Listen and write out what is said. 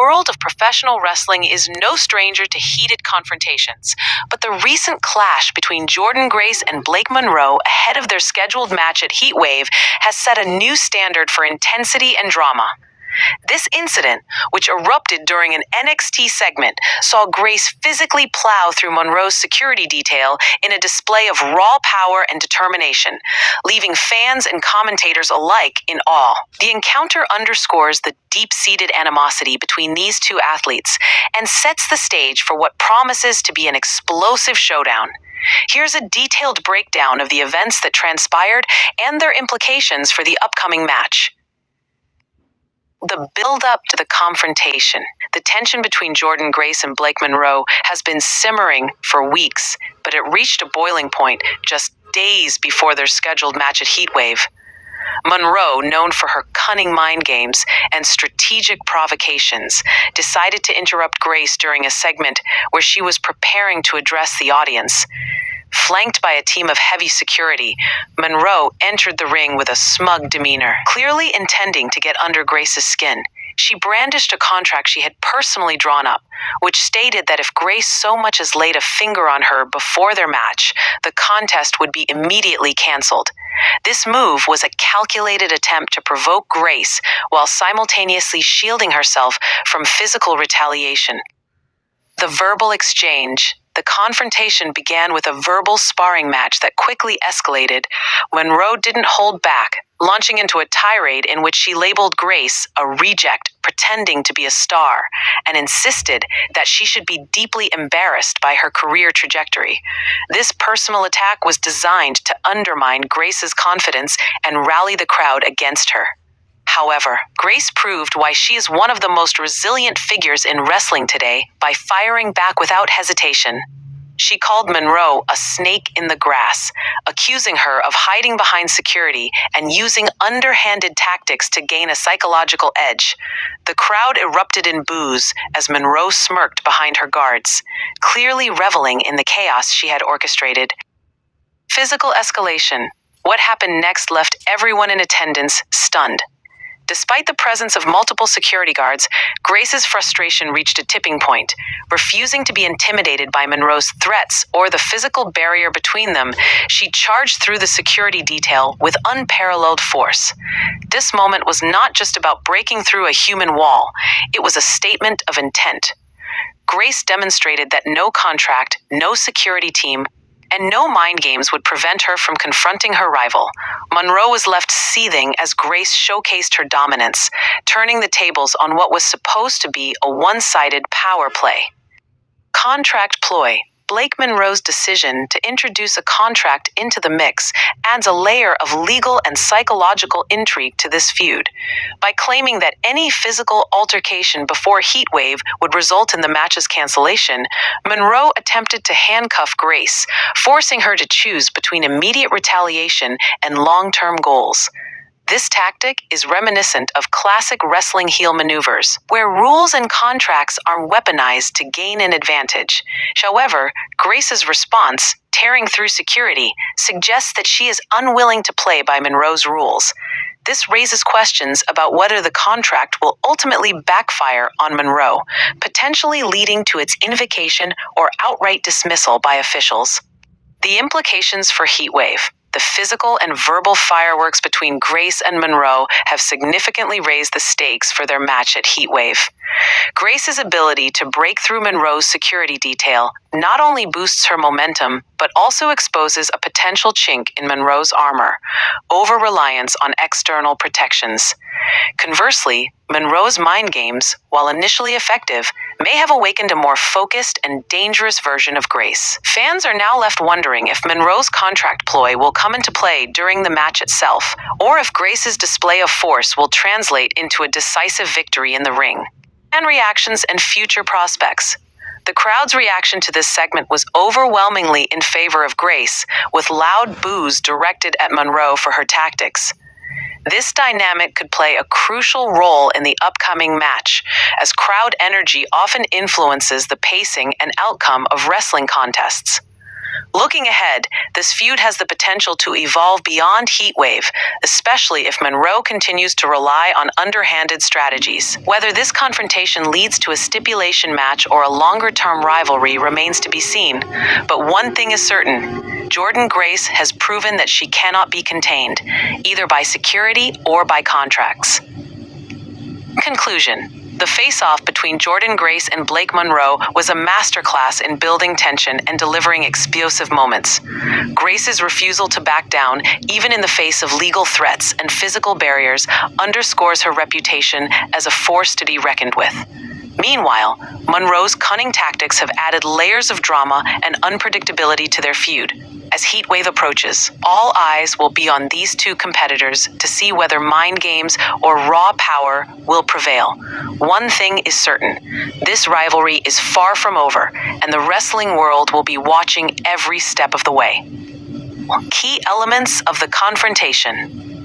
world of professional wrestling is no stranger to heated confrontations, but the recent clash between Jordynne Grace and Blake Monroe ahead of their scheduled match at Heatwave has set a new standard for intensity and drama. This incident, which erupted during an NXT segment, saw Grace physically plow through Monroe's security detail in a display of raw power and determination, leaving fans and commentators alike in awe. The encounter underscores the deep-seated animosity between these two athletes and sets the stage for what promises to be an explosive showdown. Here's a detailed breakdown of the events that transpired and their implications for the upcoming match. The buildup to the confrontation. The tension between Jordynne Grace and Blake Monroe has been simmering for weeks, but it reached a boiling point just days before their scheduled match at Heatwave. Monroe, known for her cunning mind games and strategic provocations, decided to interrupt Grace during a segment where she was preparing to address the audience. Flanked by a team of heavy security, Monroe entered the ring with a smug demeanor, clearly intending to get under Grace's skin. She brandished a contract she had personally drawn up, which stated that if Grace so much as laid a finger on her before their match, the contest would be immediately canceled. This move was a calculated attempt to provoke Grace while simultaneously shielding herself from physical retaliation. The verbal exchange. The confrontation began with a verbal sparring match that quickly escalated. Monroe didn't hold back, launching into a tirade in which she labeled Grace a reject pretending to be a star and insisted that she should be deeply embarrassed by her career trajectory. This personal attack was designed to undermine Grace's confidence and rally the crowd against her. However, Grace proved why she is one of the most resilient figures in wrestling today by firing back without hesitation. She called Monroe a snake in the grass, accusing her of hiding behind security and using underhanded tactics to gain a psychological edge. The crowd erupted in boos as Monroe smirked behind her guards, clearly reveling in the chaos she had orchestrated. Physical escalation. What happened next left everyone in attendance stunned. Despite the presence of multiple security guards, Grace's frustration reached a tipping point. Refusing to be intimidated by Monroe's threats or the physical barrier between them, she charged through the security detail with unparalleled force. This moment was not just about breaking through a human wall, it was a statement of intent. Grace demonstrated that no contract, no security team, and no mind games would prevent her from confronting her rival. Monroe was left seething as Grace showcased her dominance, turning the tables on what was supposed to be a one-sided power play. Contract ploy. Blake Monroe's decision to introduce a contract into the mix adds a layer of legal and psychological intrigue to this feud. By claiming that any physical altercation before Heatwave would result in the match's cancellation, Monroe attempted to handcuff Grace, forcing her to choose between immediate retaliation and long-term goals. This tactic is reminiscent of classic wrestling heel maneuvers, where rules and contracts are weaponized to gain an advantage. However, Grace's response, tearing through security, suggests that she is unwilling to play by Monroe's rules. This raises questions about whether the contract will ultimately backfire on Monroe, potentially leading to its invocation or outright dismissal by officials. The implications for Heatwave. The physical and verbal fireworks between Grace and Monroe have significantly raised the stakes for their match at Heatwave. Grace's ability to break through Monroe's security detail not only boosts her momentum, but also exposes a potential chink in Monroe's armor, over-reliance on external protections. Conversely, Monroe's mind games, while initially effective, may have awakened a more focused and dangerous version of Grace. Fans are now left wondering if Monroe's contract ploy will come into play during the match itself, or if Grace's display of force will translate into a decisive victory in the ring. Fan reactions and future prospects. The crowd's reaction to this segment was overwhelmingly in favor of Grace, with loud boos directed at Monroe for her tactics. This dynamic could play a crucial role in the upcoming match, as crowd energy often influences the pacing and outcome of wrestling contests. Looking ahead, this feud has the potential to evolve beyond Heatwave, especially if Monroe continues to rely on underhanded strategies. Whether this confrontation leads to a stipulation match or a longer-term rivalry remains to be seen. But one thing is certain: Jordynne Grace has proven that she cannot be contained, either by security or by contracts. Conclusion: the face-off between Jordynne Grace and Blake Monroe was a masterclass in building tension and delivering explosive moments. Grace's refusal to back down, even in the face of legal threats and physical barriers, underscores her reputation as a force to be reckoned with. Meanwhile, Monroe's cunning tactics have added layers of drama and unpredictability to their feud. As Heatwave approaches, all eyes will be on these two competitors to see whether mind games or raw power will prevail. One thing is certain: this rivalry is far from over, and the wrestling world will be watching every step of the way. Key elements of the confrontation.